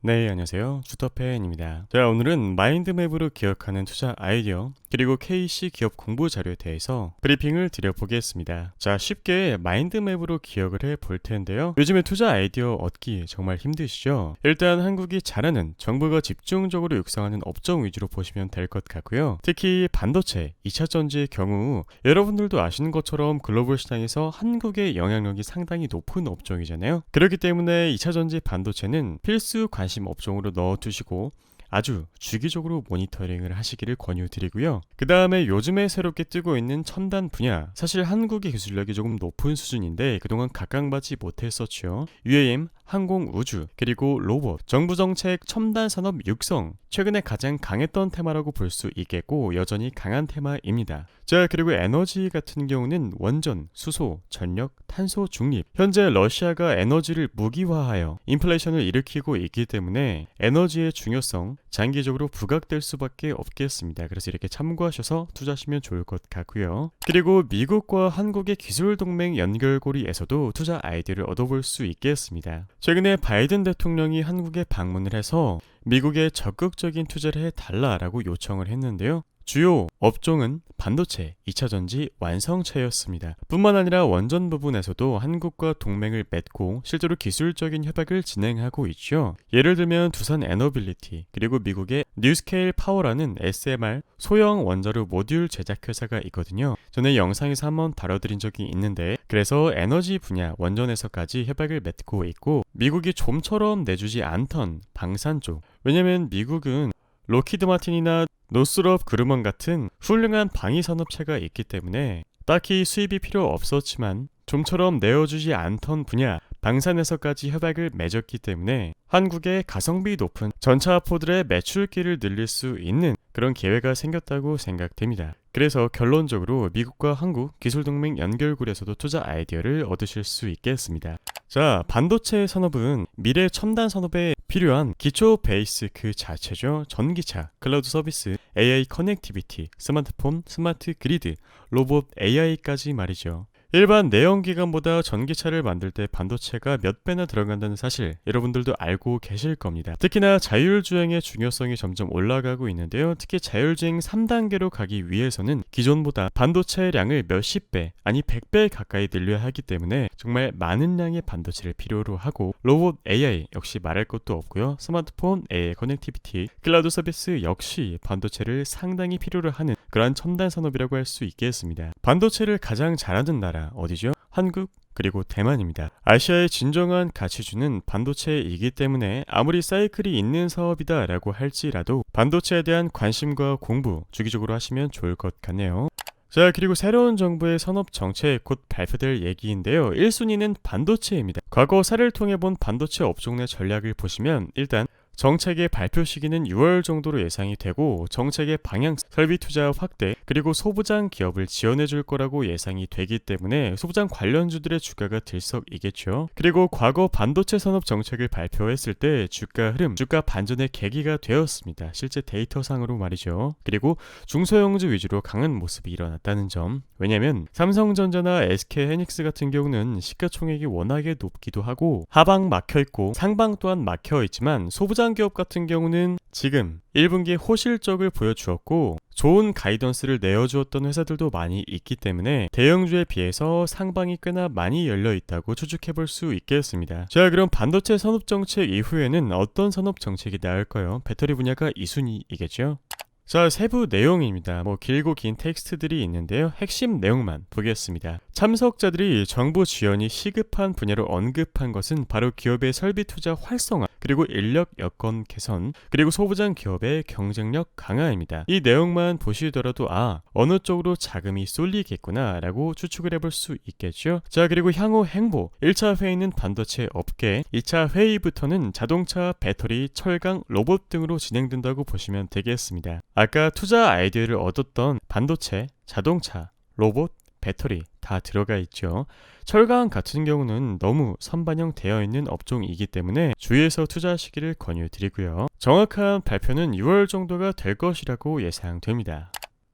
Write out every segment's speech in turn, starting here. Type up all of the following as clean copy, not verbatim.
네, 안녕하세요. 주터팬입니다. 자, 오늘은 마인드맵으로 기억하는 투자 아이디어, 그리고 KC 기업 공부 자료에 대해서 브리핑을 드려보겠습니다. 자, 쉽게 마인드맵으로 기억을 해 볼 텐데요. 요즘에 투자 아이디어 얻기 정말 힘드시죠? 일단 한국이 잘하는 정부가 집중적으로 육성하는 업종 위주로 보시면 될 것 같고요. 특히 반도체, 2차 전지의 경우 여러분들도 아시는 것처럼 글로벌 시장에서 한국의 영향력이 상당히 높은 업종이잖아요. 그렇기 때문에 2차 전지 반도체는 필수 관심 업종으로 넣어두시고 아주 주기적으로 모니터링을 하시기를 권유드리고요. 그 다음에 요즘에 새롭게 뜨고 있는 첨단 분야, 사실 한국의 기술력이 조금 높은 수준인데 그동안 각광받지 못했었죠. UAM, 항공 우주, 그리고 로봇, 정부 정책, 첨단 산업 육성, 최근에 가장 강했던 테마라고 볼 수 있겠고 여전히 강한 테마입니다. 자, 그리고 에너지 같은 경우는 원전, 수소, 전력, 탄소 중립. 현재 러시아가 에너지를 무기화하여 인플레이션을 일으키고 있기 때문에 에너지의 중요성 장기적으로 부각될 수밖에 없겠습니다. 그래서 이렇게 참고하셔서 투자하시면 좋을 것 같고요. 그리고 미국과 한국의 기술 동맹 연결고리에서도 투자 아이디어를 얻어볼 수 있겠습니다. 최근에 바이든 대통령이 한국에 방문을 해서 미국에 적극적인 투자를 해달라라고 요청을 했는데요. 주요 업종은 반도체, 2차 전지, 완성차였습니다. 뿐만 아니라 원전 부분에서도 한국과 동맹을 맺고 실제로 기술적인 협약을 진행하고 있죠. 예를 들면 두산 에너빌리티, 그리고 미국의 뉴스케일 파워라는 SMR 소형 원자로 모듈 제작 회사가 있거든요. 전에 영상에서 한번 다뤄드린 적이 있는데 그래서 에너지 분야 원전에서까지 협약을 맺고 있고 미국이 좀처럼 내주지 않던 방산 쪽, 왜냐면 미국은 로키드 마틴이나 노스롭 그루먼 같은 훌륭한 방위산업체가 있기 때문에 딱히 수입이 필요 없었지만 좀처럼 내어주지 않던 분야 방산에서까지 협약을 맺었기 때문에 한국의 가성비 높은 전차포들의 매출기를 늘릴 수 있는 그런 기회가 생겼다고 생각됩니다. 그래서 결론적으로 미국과 한국 기술동맹 연결고리에서도 투자 아이디어를 얻으실 수 있겠습니다. 자, 반도체 산업은 미래 첨단 산업에 필요한 기초 베이스 그 자체죠. 전기차, 클라우드 서비스, AI 커넥티비티, 스마트폰, 스마트 그리드, 로봇 AI까지 말이죠. 일반 내연기관보다 전기차를 만들 때 반도체가 몇 배나 들어간다는 사실 여러분들도 알고 계실 겁니다. 특히나 자율주행의 중요성이 점점 올라가고 있는데요. 특히 자율주행 3단계로 가기 위해서는 기존보다 반도체량을 몇십 배, 아니 100배 가까이 늘려야 하기 때문에 정말 많은 양의 반도체를 필요로 하고 로봇 AI 역시 말할 것도 없고요. 스마트폰 AI 커넥티비티, 클라우드 서비스 역시 반도체를 상당히 필요로 하는 그러한 첨단 산업이라고 할 수 있겠습니다. 반도체를 가장 잘하는 나라 어디죠? 한국 그리고 대만입니다. 아시아의 진정한 가치주는 반도체이기 때문에 아무리 사이클이 있는 사업이다 라고 할지라도 반도체에 대한 관심과 공부 주기적으로 하시면 좋을 것 같네요. 자, 그리고 새로운 정부의 산업 정책 곧 발표될 얘기인데요. 1순위는 반도체입니다. 과거 사례를 통해 본 반도체 업종 내 전략을 보시면 일단 정책의 발표 시기는 6월 정도로 예상이 되고 정책의 방향, 설비 투자 확대, 그리고 소부장 기업을 지원해 줄 거라고 예상이 되기 때문에 소부장 관련주들의 주가가 들썩이겠죠. 그리고 과거 반도체 산업 정책을 발표했을 때 주가 흐름, 주가 반전의 계기가 되었습니다. 실제 데이터상으로 말이죠. 그리고 중소형주 위주로 강한 모습이 일어났다는 점. 왜냐면 삼성전자나 SK하이닉스 같은 경우는 시가총액이 워낙에 높기도 하고 하방 막혀있고 상방 또한 막혀있지만 소부장 기업 같은 경우는 지금 1분기에 호실적을 보여주었고 좋은 가이던스를 내어주었던 회사들도 많이 있기 때문에 대형주에 비해서 상방이 꽤나 많이 열려있다고 추측해볼 수 있겠습니다. 자, 그럼 반도체 산업정책 이후에는 어떤 산업정책이 나올까요? 배터리 분야가 2순위이겠죠? 자, 세부 내용입니다. 길고 긴 텍스트들이 있는데요. 핵심 내용만 보겠습니다. 참석자들이 정부 지원이 시급한 분야로 언급한 것은 바로 기업의 설비 투자 활성화, 그리고 인력 여건 개선, 그리고 소부장 기업의 경쟁력 강화입니다. 이 내용만 보시더라도 어느 쪽으로 자금이 쏠리겠구나 라고 추측을 해볼 수 있겠죠. 자, 그리고 향후 행보 1차 회의는 반도체 업계, 2차 회의부터는 자동차, 배터리, 철강, 로봇 등으로 진행된다고 보시면 되겠습니다. 아까 투자 아이디어를 얻었던 반도체, 자동차, 로봇, 배터리 다 들어가 있죠. 철강 같은 경우는 너무 선반영 되어 있는 업종이기 때문에 주의해서 투자하시기를 권유드리고요. 정확한 발표는 6월 정도가 될 것이라고 예상됩니다.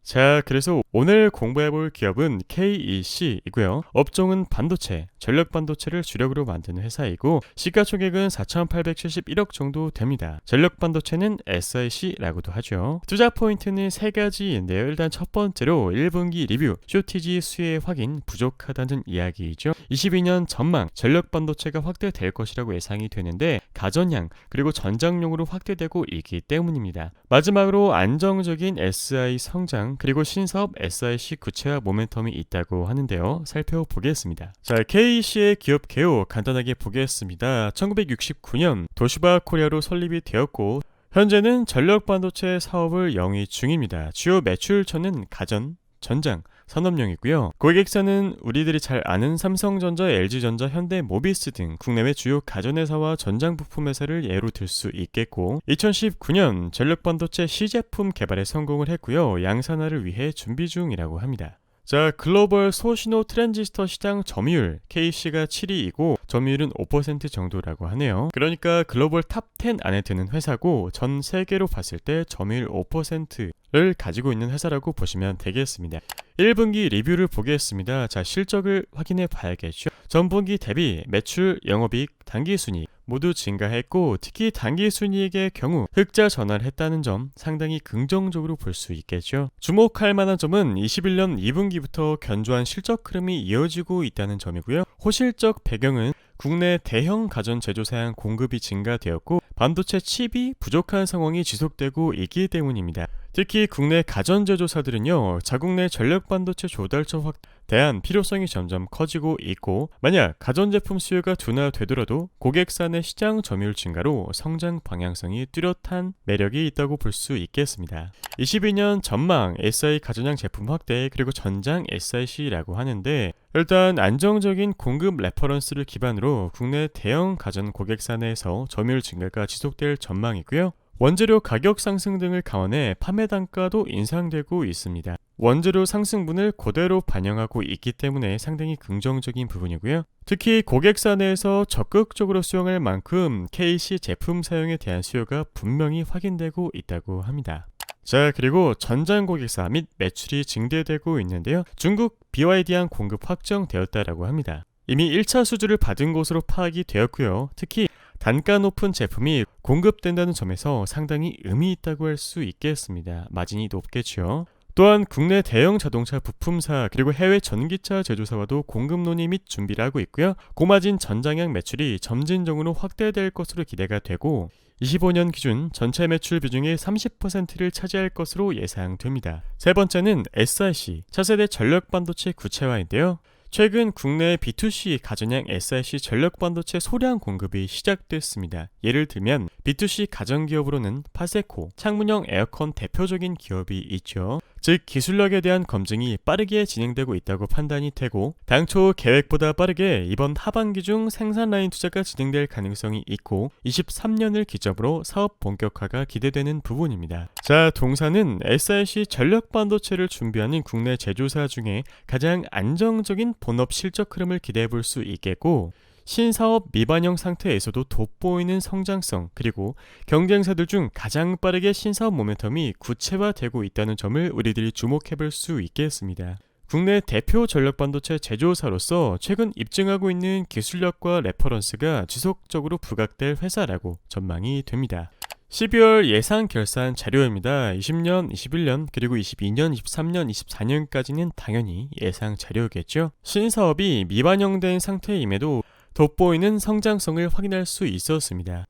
자, 그래서 오늘 공부해볼 기업은 KEC이고요. 업종은 반도체, 전력 반도체를 주력으로 만드는 회사이고 시가총액은 4,871억 정도 됩니다. 전력 반도체는 SIC라고도 하죠. 투자 포인트는 세 가지인데요. 일단 첫 번째로 1분기 리뷰, 쇼티지 수혜 확인 부족하다는 이야기이죠. 22년 전망, 전력 반도체가 확대될 것이라고 예상이 되는데 가전량 그리고 전장용으로 확대되고 있기 때문입니다. 마지막으로 안정적인 SI 성장 그리고 신사업 SIC 구체화 모멘텀이 있다고 하는데요. 살펴보겠습니다. 자, KEC의 기업 개요 간단하게 보겠습니다. 1969년 도시바 코리아로 설립이 되었고 현재는 전력 반도체 사업을 영위 중입니다. 주요 매출처는 가전, 전장, 산업용이고요. 고객사는 우리들이 잘 아는 삼성전자, LG전자, 현대모비스 등 국내외 주요 가전회사와 전장 부품 회사를 예로 들 수 있겠고 2019년 전력 반도체 시제품 개발에 성공을 했고요. 양산화를 위해 준비 중이라고 합니다. 자, 글로벌 소신호 트랜지스터 시장 점유율 KC가 7위이고 점유율은 5% 정도라고 하네요. 그러니까 글로벌 탑 10 안에 드는 회사고 전 세계로 봤을 때 점유율 5%를 가지고 있는 회사라고 보시면 되겠습니다. 1분기 리뷰를 보겠습니다. 자, 실적을 확인해 봐야겠죠. 전분기 대비 매출, 영업이익, 당기순이익 모두 증가했고 특히 당기순이익의 경우 흑자 전환을 했다는 점 상당히 긍정적으로 볼 수 있겠죠. 주목할 만한 점은 21년 2분기부터 견조한 실적 흐름이 이어지고 있다는 점이고요. 호실적 배경은 국내 대형 가전 제조사양 공급이 증가되었고 반도체 칩이 부족한 상황이 지속되고 있기 때문입니다. 특히 국내 가전 제조사들은요, 자국 내 전력 반도체 조달처 확대에 대한 필요성이 점점 커지고 있고 만약 가전제품 수요가 둔화되더라도 고객사 내 시장 점유율 증가로 성장 방향성이 뚜렷한 매력이 있다고 볼 수 있겠습니다. 22년 전망 SI 가전량 제품 확대 그리고 전장 SIC라고 하는데 일단 안정적인 공급 레퍼런스를 기반으로 국내 대형 가전 고객사 내에서 점유율 증가가 지속될 전망이고요. 원재료 가격 상승 등을 감안해 판매 단가도 인상되고 있습니다. 원재료 상승분을 그대로 반영하고 있기 때문에 상당히 긍정적인 부분이고요. 특히 고객사 내에서 적극적으로 수용할 만큼 KC 제품 사용에 대한 수요가 분명히 확인되고 있다고 합니다. 자, 그리고 전장 고객사 및 매출이 증대되고 있는데요. 중국 BYD항 공급 확정되었다라고 합니다. 이미 1차 수주를 받은 것으로 파악이 되었고요. 특히 단가 높은 제품이 공급된다는 점에서 상당히 의미 있다고 할 수 있겠습니다. 마진이 높겠죠. 또한 국내 대형 자동차 부품사 그리고 해외 전기차 제조사와도 공급 논의 및 준비를 하고 있고요. 고마진 전장형 매출이 점진적으로 확대될 것으로 기대가 되고 25년 기준 전체 매출 비중의 30%를 차지할 것으로 예상됩니다. 세 번째는 SIC, 차세대 전력 반도체 구체화인데요. 최근 국내 B2C 가전량 SIC 전력 반도체 소량 공급이 시작됐습니다. 예를 들면 B2C 가전기업으로는 파세코, 창문형 에어컨 대표적인 기업이 있죠. 즉 기술력에 대한 검증이 빠르게 진행되고 있다고 판단이 되고 당초 계획보다 빠르게 이번 하반기 중 생산 라인 투자가 진행될 가능성이 있고 23년을 기점으로 사업 본격화가 기대되는 부분입니다. 자, 동사는 SIC 전력 반도체를 준비하는 국내 제조사 중에 가장 안정적인 본업 실적 흐름을 기대해 볼 수 있겠고 신사업 미반영 상태에서도 돋보이는 성장성 그리고 경쟁사들 중 가장 빠르게 신사업 모멘텀이 구체화되고 있다는 점을 우리들이 주목해 볼 수 있겠습니다. 국내 대표 전력 반도체 제조사로서 최근 입증하고 있는 기술력과 레퍼런스가 지속적으로 부각될 회사라고 전망이 됩니다. 12월 예상 결산 자료입니다. 20년, 21년, 그리고 22년, 23년, 24년까지는 당연히 예상 자료겠죠. 신사업이 미반영된 상태임에도 돋보이는 성장성을 확인할 수 있었습니다.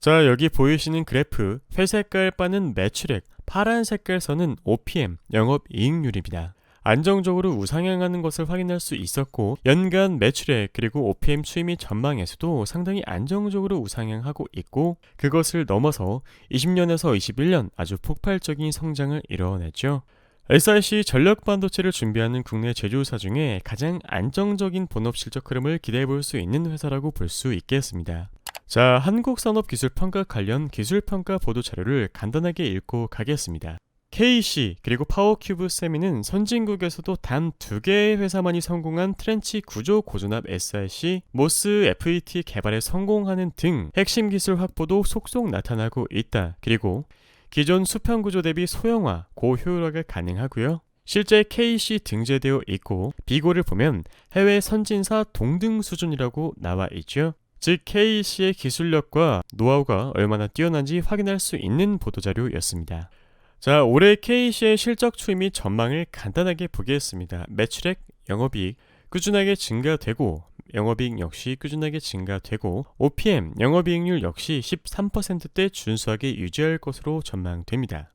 자, 여기 보이시는 그래프 회색깔 바는 매출액, 파란 색깔 선은 OPM, 영업이익률입니다. 안정적으로 우상향하는 것을 확인할 수 있었고 연간 매출액 그리고 OPM 추이미 전망에서도 상당히 안정적으로 우상향하고 있고 그것을 넘어서 20년에서 21년 아주 폭발적인 성장을 이뤄냈죠. SIC 전력 반도체를 준비하는 국내 제조사 중에 가장 안정적인 본업 실적 흐름을 기대해 볼 수 있는 회사라고 볼 수 있겠습니다. 자, 한국산업기술평가 관련 기술평가 보도 자료를 간단하게 읽고 가겠습니다. KC 그리고 파워큐브 세미는 선진국에서도 단 2개의 회사만이 성공한 트렌치 구조 고전압 SIC, 모스 FET 개발에 성공하는 등 핵심 기술 확보도 속속 나타나고 있다. 그리고 기존 수평 구조 대비 소형화, 고효율화가 가능하고요. 실제 KC 등재되어 있고 비고를 보면 해외 선진사 동등 수준이라고 나와 있죠. 즉 KC의 기술력과 노하우가 얼마나 뛰어난지 확인할 수 있는 보도자료였습니다. 자, 올해 KC의 실적 추이 및 전망을 간단하게 보겠습니다. 매출액, 영업이익 꾸준하게 증가되고 영업이익 역시 꾸준하게 증가되고 OPM, 영업이익률 역시 13%대 준수하게 유지할 것으로 전망됩니다.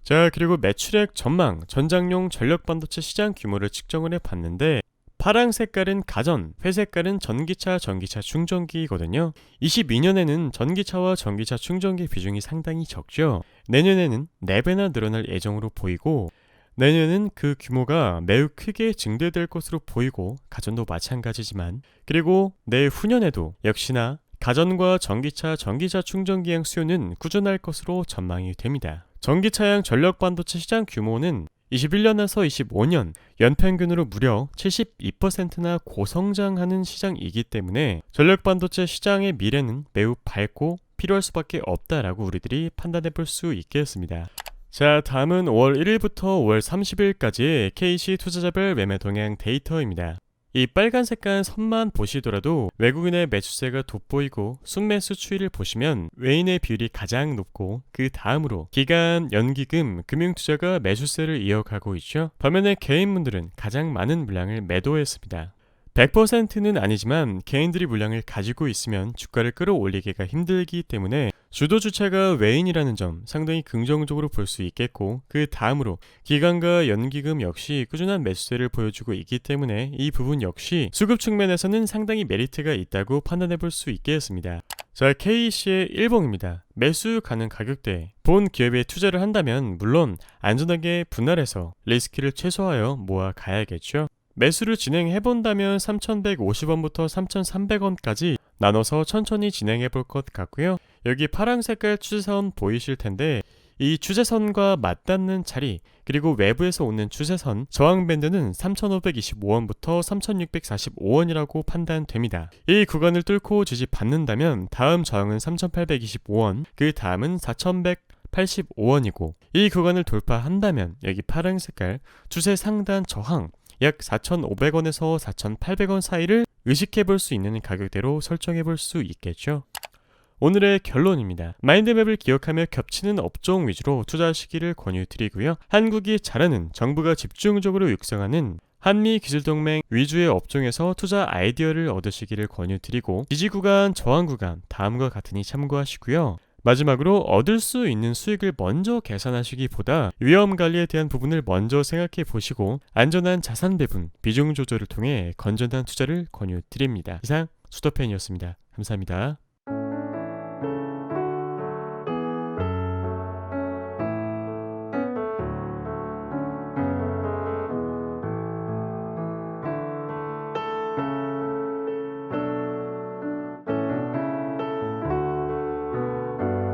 자, 그리고 매출액 전망, 전장용 전력반도체 시장 규모를 측정을 해봤는데 파랑 색깔은 가전, 회색깔은 전기차 충전기거든요. 22년에는 전기차와 전기차 충전기 비중이 상당히 적죠. 내년에는 4배나 늘어날 예정으로 보이고 내년은 그 규모가 매우 크게 증대될 것으로 보이고 가전도 마찬가지지만 그리고 내후년에도 역시나 가전과 전기차 충전기형 수요는 꾸준할 것으로 전망이 됩니다. 전기차용 전력반도체 시장 규모는 21년에서 25년 연평균으로 무려 72%나 고성장하는 시장이기 때문에 전력반도체 시장의 미래는 매우 밝고 필요할 수밖에 없다라고 우리들이 판단해 볼 수 있겠습니다. 자, 다음은 5월 1일부터 5월 30일까지의 KC 투자자별 매매 동향 데이터입니다. 이 빨간 색깔 선만 보시더라도 외국인의 매수세가 돋보이고 순매수 추이를 보시면 외인의 비율이 가장 높고 그 다음으로 기관, 연기금, 금융투자가 매수세를 이어가고 있죠. 반면에 개인분들은 가장 많은 물량을 매도했습니다. 100%는 아니지만 개인들이 물량을 가지고 있으면 주가를 끌어올리기가 힘들기 때문에 주도 주체가 외인이라는 점 상당히 긍정적으로 볼 수 있겠고 그 다음으로 기관과 연기금 역시 꾸준한 매수세를 보여주고 있기 때문에 이 부분 역시 수급 측면에서는 상당히 메리트가 있다고 판단해 볼 수 있겠습니다. 자, KC의 1봉입니다. 매수 가능 가격대 본 기업에 투자를 한다면 물론 안전하게 분할해서 리스크를 최소화하여 모아 가야겠죠. 매수를 진행해본다면 3,150원부터 3,300원까지 나눠서 천천히 진행해 볼 것 같고요. 여기 파란 색깔 추세선 보이실 텐데 이 추세선과 맞닿는 자리 그리고 외부에서 오는 추세선 저항 밴드는 3,525원부터 3,645원이라고 판단됩니다. 이 구간을 뚫고 지지받는다면 다음 저항은 3,825원, 그 다음은 4,185원이고 이 구간을 돌파한다면 여기 파란 색깔 추세 상단 저항 약 4,500원에서 4,800원 사이를 의식해 볼 수 있는 가격대로 설정해 볼 수 있겠죠. 오늘의 결론입니다. 마인드맵을 기억하며 겹치는 업종 위주로 투자하시기를 권유드리고요. 한국이 잘하는 정부가 집중적으로 육성하는 한미기술동맹 위주의 업종에서 투자 아이디어를 얻으시기를 권유드리고 지지구간, 저항구간 다음과 같으니 참고하시고요. 마지막으로 얻을 수 있는 수익을 먼저 계산하시기보다 위험 관리에 대한 부분을 먼저 생각해 보시고 안전한 자산 배분, 비중 조절을 통해 건전한 투자를 권유드립니다. 이상 수더팬이었습니다. 감사합니다.